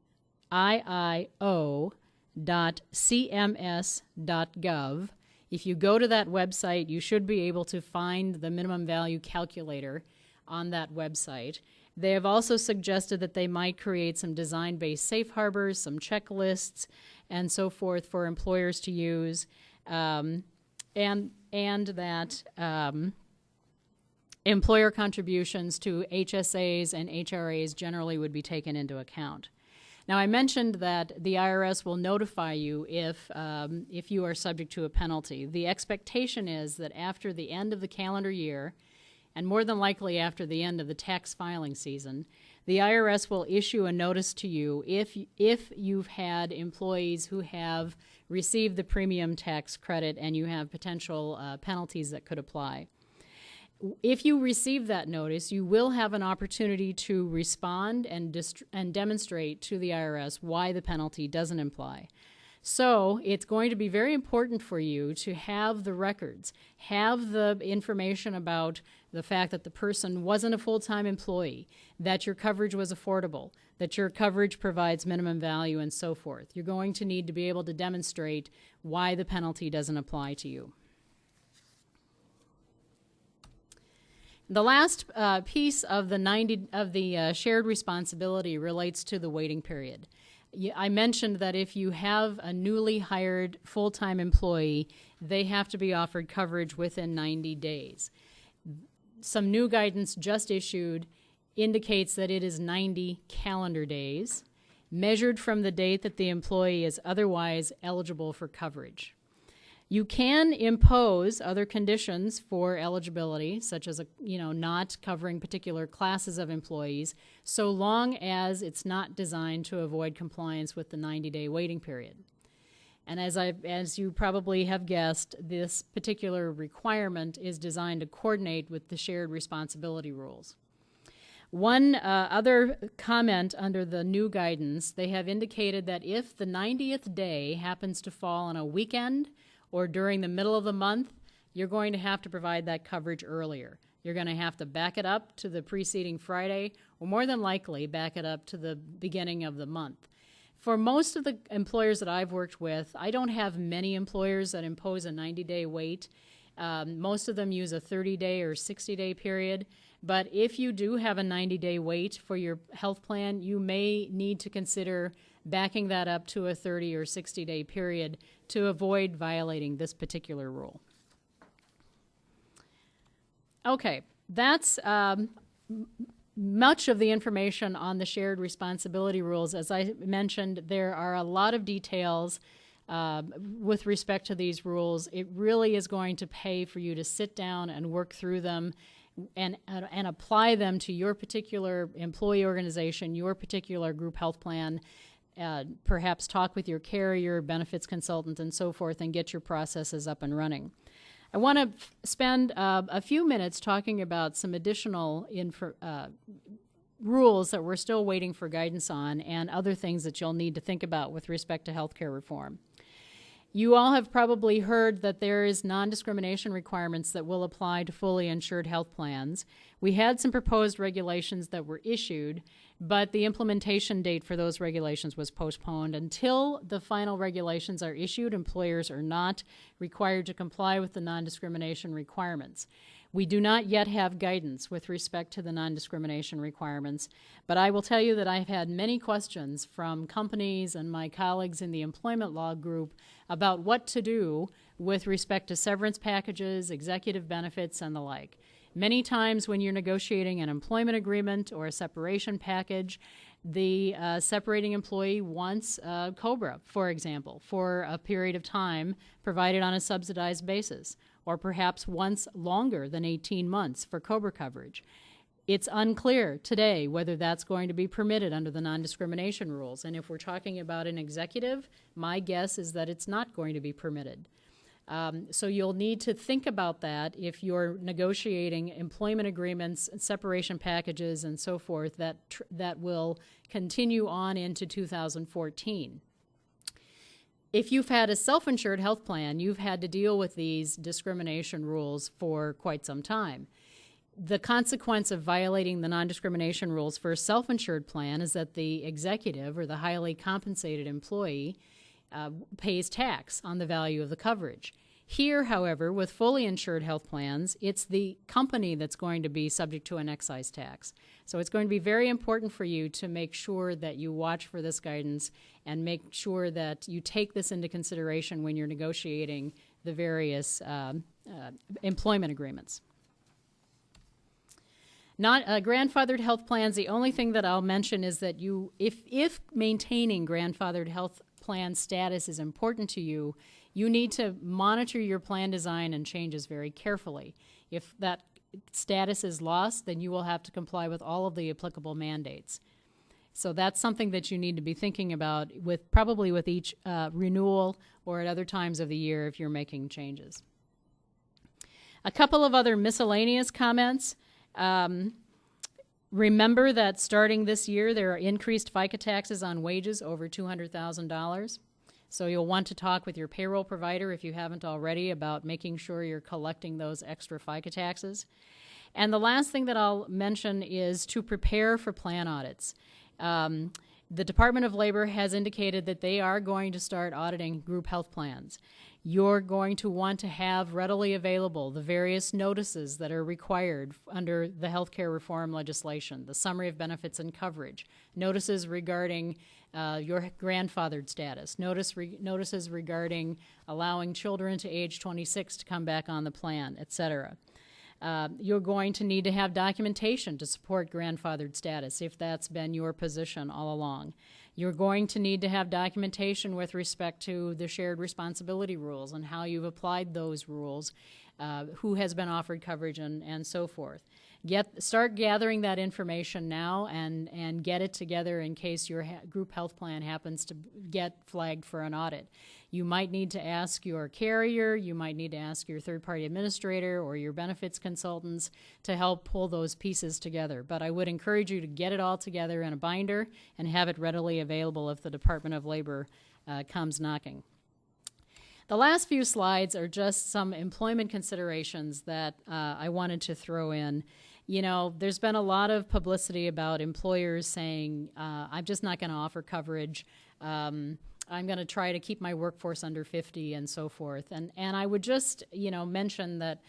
If you go to that website, you should be able to find the minimum value calculator on that website. They have also suggested that they might create some design-based safe harbors, some checklists, and so forth for employers to use, and that employer contributions to HSAs and HRAs generally would be taken into account. Now, I mentioned that the IRS will notify you if you are subject to a penalty. The expectation is that after the end of the calendar year, and more than likely after the end of the tax filing season, the IRS will issue a notice to you if you've had employees who have received the premium tax credit and you have potential penalties that could apply. If you receive that notice, you will have an opportunity to respond and demonstrate to the IRS why the penalty doesn't apply. So it's going to be very important for you to have the records, have the information about the fact that the person wasn't a full-time employee, that your coverage was affordable, that your coverage provides minimum value, and so forth. You're going to need to be able to demonstrate why the penalty doesn't apply to you. The last piece of the shared responsibility relates to the waiting period. I mentioned that if you have a newly hired full-time employee, they have to be offered coverage within 90 days. Some new guidance just issued indicates that it is 90 calendar days, measured from the date that the employee is otherwise eligible for coverage. You can impose other conditions for eligibility, such as not covering particular classes of employees, so long as it's not designed to avoid compliance with the 90-day waiting period. And as you probably have guessed, this particular requirement is designed to coordinate with the shared responsibility rules. One other comment under the new guidance, they have indicated that if the 90th day happens to fall on a weekend or during the middle of the month, you're going to have to provide that coverage earlier. You're going to have to back it up to the preceding Friday, or more than likely back it up to the beginning of the month. For most of the employers that I've worked with, I don't have many employers that impose a 90-day wait. Most of them use a 30-day or 60-day period. But if you do have a 90-day wait for your health plan, you may need to consider backing that up to a 30 or 60-day period to avoid violating this particular rule. Okay, that's much of the information on the shared responsibility rules. As I mentioned, there are a lot of details with respect to these rules. It really is going to pay for you to sit down and work through them and apply them to your particular employee organization, your particular group health plan, perhaps talk with your carrier, benefits consultant, and so forth, and get your processes up and running. I want to spend a few minutes talking about some additional rules that we're still waiting for guidance on and other things that you'll need to think about with respect to healthcare reform. You all have probably heard that there is non-discrimination requirements that will apply to fully insured health plans. We had some proposed regulations that were issued, but the implementation date for those regulations was postponed. Until the final regulations are issued, employers are not required to comply with the non-discrimination requirements. We do not yet have guidance with respect to the non-discrimination requirements, but I will tell you that I've had many questions from companies and my colleagues in the employment law group about what to do with respect to severance packages, executive benefits, and the like. Many times when you're negotiating an employment agreement or a separation package, the separating employee wants Cobra, for example, for a period of time provided on a subsidized basis, or perhaps once longer than 18 months for Cobra coverage. It's unclear today whether that's going to be permitted under the non-discrimination rules. And if we're talking about an executive, my guess is that it's not going to be permitted. So you'll need to think about that if you're negotiating employment agreements, separation packages, and so forth that will continue on into 2014. If you've had a self-insured health plan, you've had to deal with these discrimination rules for quite some time. The consequence of violating the non-discrimination rules for a self-insured plan is that the executive or the highly compensated employee pays tax on the value of the coverage. Here, however, with fully insured health plans, it's the company that's going to be subject to an excise tax. So it's going to be very important for you to make sure that you watch for this guidance and make sure that you take this into consideration when you're negotiating the various employment agreements. Not grandfathered health plans, the only thing that I'll mention is that you, if maintaining grandfathered health plan status is important to you, you need to monitor your plan design and changes very carefully. If that status is lost, then you will have to comply with all of the applicable mandates. So that's something that you need to be thinking about probably with each renewal or at other times of the year if you're making changes. A couple of other miscellaneous comments. Remember that starting this year, there are increased FICA taxes on wages over $200,000. So you'll want to talk with your payroll provider if you haven't already about making sure you're collecting those extra FICA taxes. And the last thing that I'll mention is to prepare for plan audits. The Department of Labor has indicated that they are going to start auditing group health plans. You're going to want to have readily available the various notices that are required under the healthcare reform legislation, the summary of benefits and coverage, notices regarding your grandfathered status, notices regarding allowing children to age 26 to come back on the plan, etc. You're going to need to have documentation to support grandfathered status if that's been your position all along. You're going to need to have documentation with respect to the shared responsibility rules and how you've applied those rules, who has been offered coverage, and so forth. Start gathering that information now and get it together in case your group health plan happens to get flagged for an audit. You might need to ask your carrier, you might need to ask your third-party administrator or your benefits consultants to help pull those pieces together. But I would encourage you to get it all together in a binder and have it readily available if the Department of Labor comes knocking. The last few slides are just some employment considerations that I wanted to throw in. You know, there's been a lot of publicity about employers saying, I'm just not going to offer coverage. I'm going to try to keep my workforce under 50 and so forth. And I would just, mention that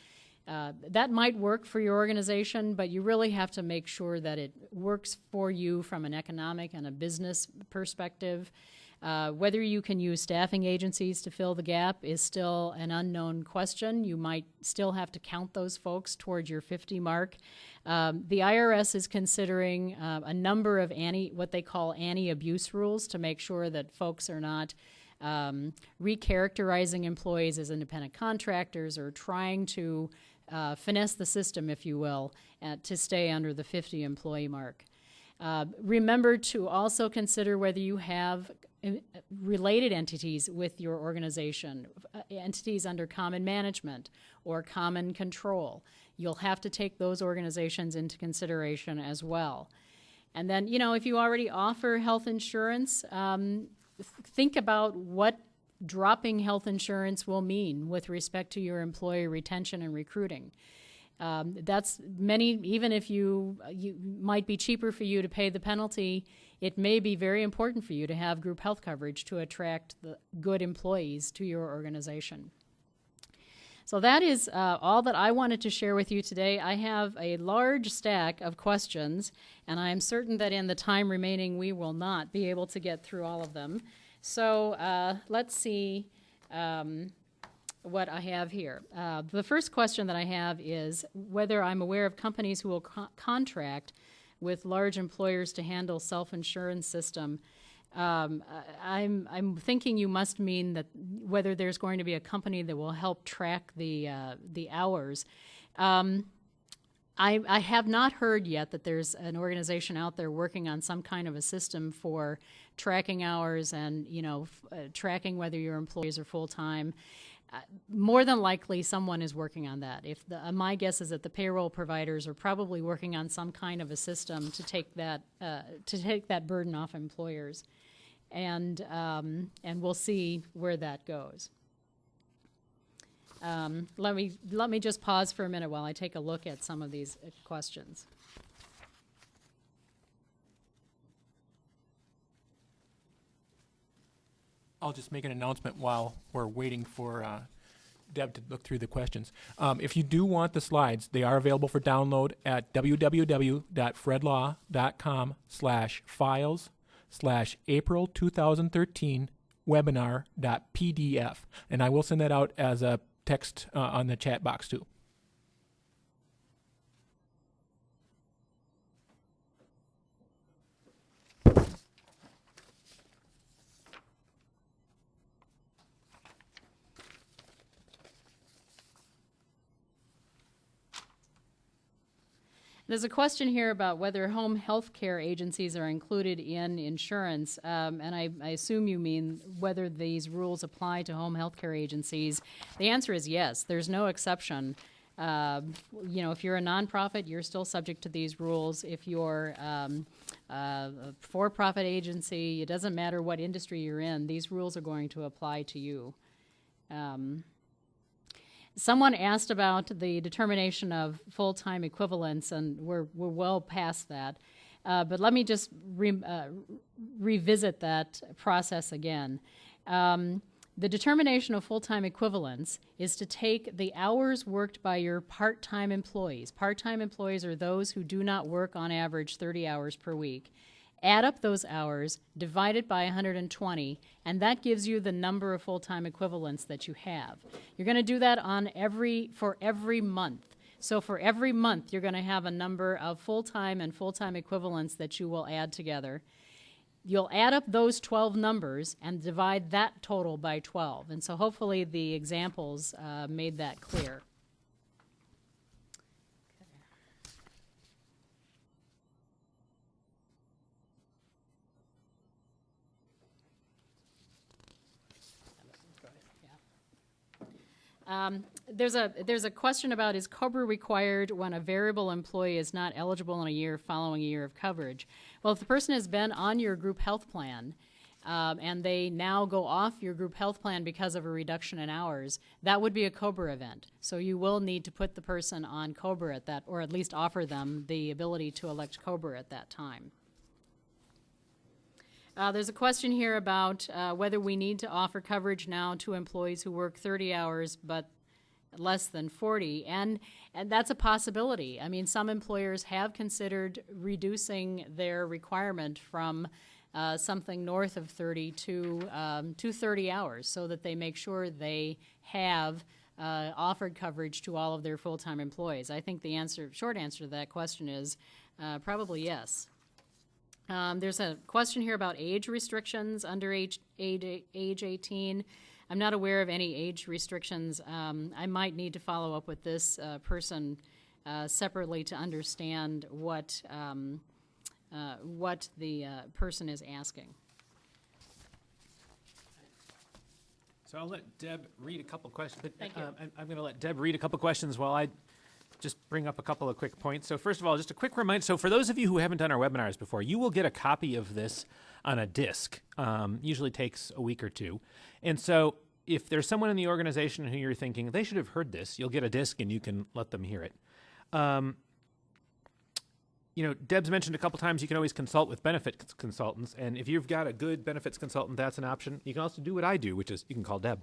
that might work for your organization, but you really have to make sure that it works for you from an economic and a business perspective. Whether you can use staffing agencies to fill the gap is still an unknown question. You might still have to count those folks towards your 50 mark. The IRS is considering a number of what they call anti-abuse rules to make sure that folks are not recharacterizing employees as independent contractors or trying to finesse the system, if you will, to stay under the 50 employee mark. Remember to also consider whether you have related entities with your organization, entities under common management or common control. You'll have to take those organizations into consideration as well. And then, if you already offer health insurance, think about what dropping health insurance will mean with respect to your employee retention and recruiting. That's many, even if you might be cheaper for you to pay the penalty, it may be very important for you to have group health coverage to attract the good employees to your organization. So that is all that I wanted to share with you today. I have a large stack of questions, and I am certain that in the time remaining we will not be able to get through all of them. So let's see what I have here. The first question that I have is whether I'm aware of companies who will contract with large employers to handle self-insurance system. I'm thinking you must mean that whether there's going to be a company that will help track the hours. I have not heard yet that there's an organization out there working on some kind of a system for tracking hours and tracking whether your employees are full-time. More than likely, someone is working on that. My guess is that the payroll providers are probably working on some kind of a system to take that burden off employers, and we'll see where that goes. Let me just pause for a minute while I take a look at some of these questions. I'll just make an announcement while we're waiting for Deb to look through the questions. If you do want the slides, they are available for download at www.fredlaw.com/files/April 2013 webinar.pdf. And I will send that out as a text on the chat box too. There's a question here about whether home health care agencies are included in insurance, and I assume you mean whether these rules apply to home health care agencies. The answer is yes. There's no exception. If you're a nonprofit, you're still subject to these rules. If you're a for-profit agency, it doesn't matter what industry you're in, these rules are going to apply to you. Someone asked about the determination of full-time equivalents, and we're well past that. But let me just revisit that process again. The determination of full-time equivalents is to take the hours worked by your part-time employees. Part-time employees are those who do not work on average 30 hours per week. Add up those hours, divide it by 120, and that gives you the number of full-time equivalents that you have. You're going to do that for every month. So for every month, you're going to have a number of full-time and full-time equivalents that you will add together. You'll add up those 12 numbers and divide that total by 12. And so hopefully the examples made that clear. There's a question about, is Cobra required when a variable employee is not eligible in a year following a year of coverage? Well, if the person has been on your group health plan and they now go off your group health plan because of a reduction in hours, that would be a Cobra event. So you will need to put the person on Cobra at that, or at least offer them the ability to elect Cobra at that time. There's a question here about whether we need to offer coverage now to employees who work 30 hours but less than 40, and that's a possibility. I mean, some employers have considered reducing their requirement from something north of 30 to 30 hours so that they make sure they have offered coverage to all of their full-time employees. I think the short answer to that question is probably yes. There's a question here about age restrictions under age 18. I'm not aware of any age restrictions. I might need to follow up with this person separately to understand what the person is asking. So I'll let Deb read a couple questions. But, Thank you. I'm going to let Deb read a couple questions while I just bring up a couple of quick points. So first of all, just a quick reminder. So for those of you who haven't done our webinars before, you will get a copy of this on a disk. Usually takes a week or two. And so if there's someone in the organization who you're thinking they should have heard this, you'll get a disk and you can let them hear it. Deb's mentioned a couple times you can always consult with benefits consultants, and if you've got a good benefits consultant, that's an option. You can also do what I do, which is you can call Deb.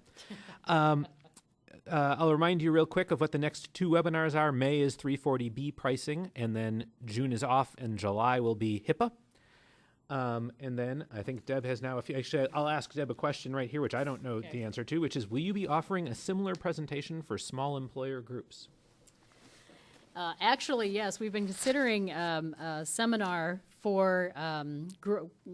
I'll remind you real quick of what the next 2 webinars are. May is 340B pricing, and then June is off, and July will be HIPAA. And then I think Deb has now actually, I'll ask Deb a question right here, which I don't know the answer to, which is, will you be offering a similar presentation for small employer groups? Actually, yes. We've been considering a seminar for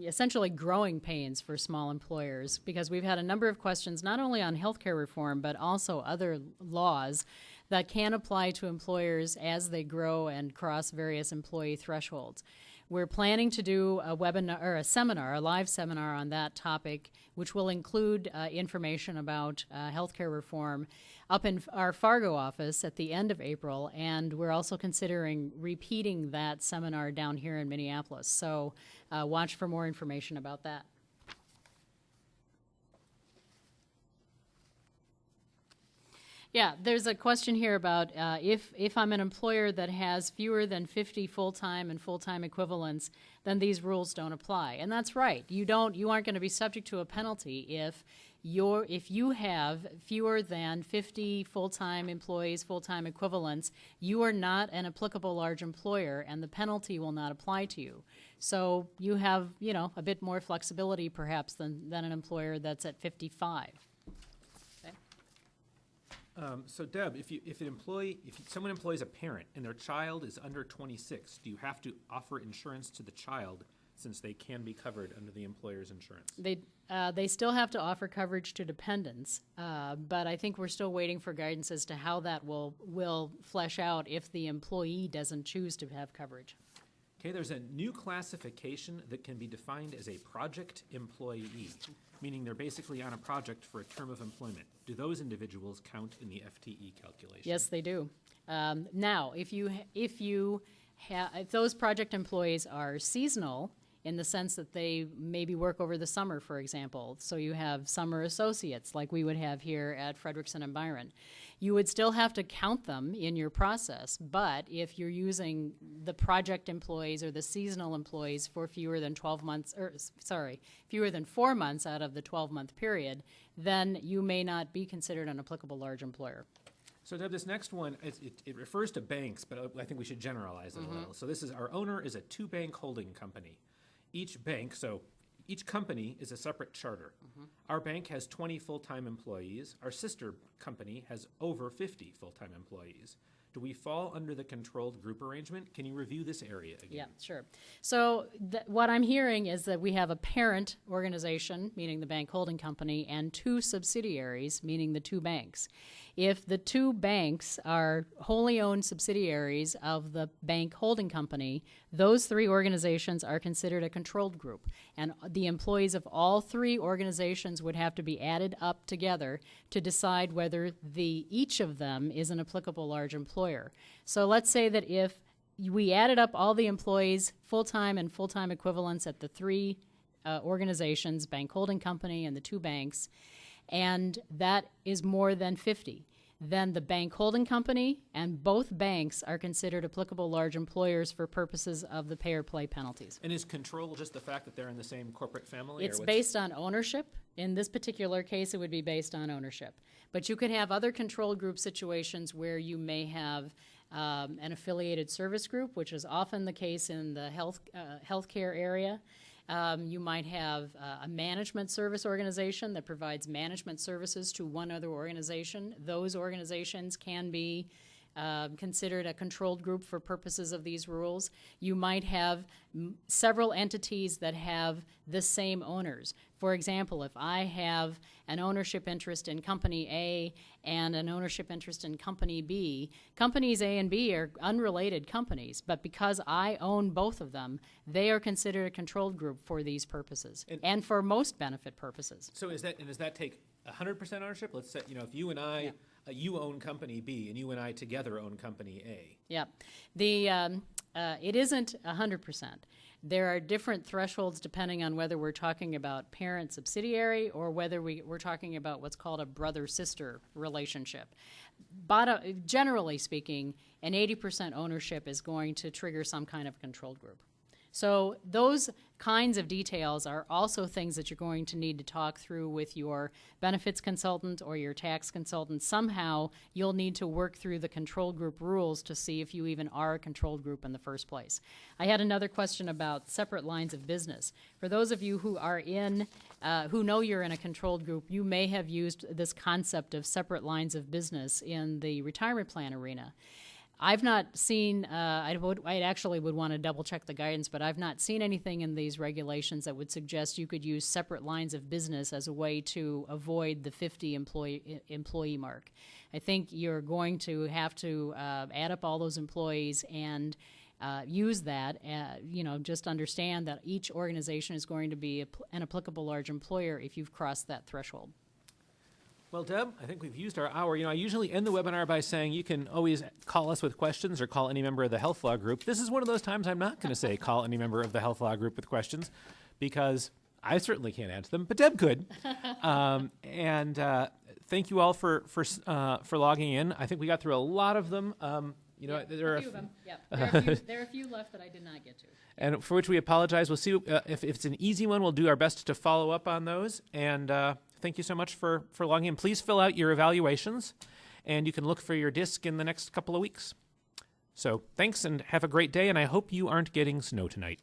essentially growing pains for small employers, because we've had a number of questions not only on healthcare reform but also other laws that can apply to employers as they grow and cross various employee thresholds. We're planning to do a webinar or a seminar, a live seminar on that topic, which will include information about healthcare reform up in our Fargo office at the end of April, and we're also considering repeating that seminar down here in Minneapolis. So watch for more information about that. Yeah, there's a question here about if I'm an employer that has fewer than 50 full-time and full-time equivalents, then these rules don't apply. And that's right. You aren't going to be subject to a penalty if you have fewer than 50 full-time employees, full-time equivalents. You are not an applicable large employer, and the penalty will not apply to you. So you have, a bit more flexibility perhaps than an employer that's at 55. So Deb, if someone employs a parent and their child is under 26, do you have to offer insurance to the child since they can be covered under the employer's insurance? They still have to offer coverage to dependents, but I think we're still waiting for guidance as to how that will flesh out if the employee doesn't choose to have coverage. Okay, there's a new classification that can be defined as a project employee, meaning they're basically on a project for a term of employment. Do those individuals count in the FTE calculation? Yes, they do. Now, if those project employees are seasonal, in the sense that they maybe work over the summer, for example, so you have summer associates like we would have here at Frederickson and Byron, you would still have to count them in your process. But if you're using the project employees or the seasonal employees for fewer than 4 months out of the 12-month period, then you may not be considered an applicable large employer. So Deb, this next one, it refers to banks, but I think we should generalize it a little. So our owner is a 2-bank holding company. Each company is a separate charter. Our bank has 20 full-time employees. Our sister company has over 50 full-time employees. Do we fall under the controlled group arrangement? Can you review this area again? Yeah, sure. So what I'm hearing is that we have a parent organization, meaning the bank holding company, and 2 subsidiaries, meaning the 2 banks. If the 2 banks are wholly owned subsidiaries of the bank holding company, those 3 organizations are considered a controlled group. And the employees of all 3 organizations would have to be added up together to decide whether each of them is an applicable large employer. So let's say that if we added up all the employees, full-time and full-time equivalents at the 3 organizations, bank holding company and the 2 banks, and that is more than 50. Then the bank holding company and both banks are considered applicable large employers for purposes of the pay-or-play penalties. And is control just the fact that they're in the same corporate family? It's based on ownership. In this particular case, it would be based on ownership. But you could have other control group situations where you may have an affiliated service group, which is often the case in the healthcare area. You might have a management service organization that provides management services to one other organization. Those organizations can be considered a controlled group for purposes of these rules. You might have several entities that have the same owners. For example, if I have an ownership interest in Company A and an ownership interest in Company B, Companies A and B are unrelated companies, but because I own both of them, they are considered a controlled group for these purposes and for most benefit purposes. So does that take 100% ownership? Let's say, if you and I, you own Company B and you and I together own Company A. Yeah. It isn't 100%. There are different thresholds depending on whether we're talking about parent subsidiary or whether we're talking about what's called a brother-sister relationship. generally speaking, an 80% ownership is going to trigger some kind of control group. So those kinds of details are also things that you're going to need to talk through with your benefits consultant or your tax consultant. Somehow you'll need to work through the control group rules to see if you even are a controlled group in the first place. I had another question about separate lines of business. For those of you who are who know you're in a controlled group, you may have used this concept of separate lines of business in the retirement plan arena. I've not seen, I actually would want to double check the guidance, but I've not seen anything in these regulations that would suggest you could use separate lines of business as a way to avoid the 50 employee mark. I think you're going to have to add up all those employees and use that, just understand that each organization is going to be an applicable large employer if you've crossed that threshold. Well, Deb, I think we've used our hour. I usually end the webinar by saying you can always call us with questions or call any member of the Health Law Group. This is one of those times I'm not going to say call any member of the Health Law Group with questions because I certainly can't answer them, but Deb could. Thank you all for logging in. I think we got through a lot of them. There are a few of them. Yeah, there are a few left that I did not get to. And for which we apologize. We'll see if it's an easy one. We'll do our best to follow up on those. And thank you so much for logging in. Please fill out your evaluations, and you can look for your disc in the next couple of weeks. So thanks, and have a great day, and I hope you aren't getting snow tonight.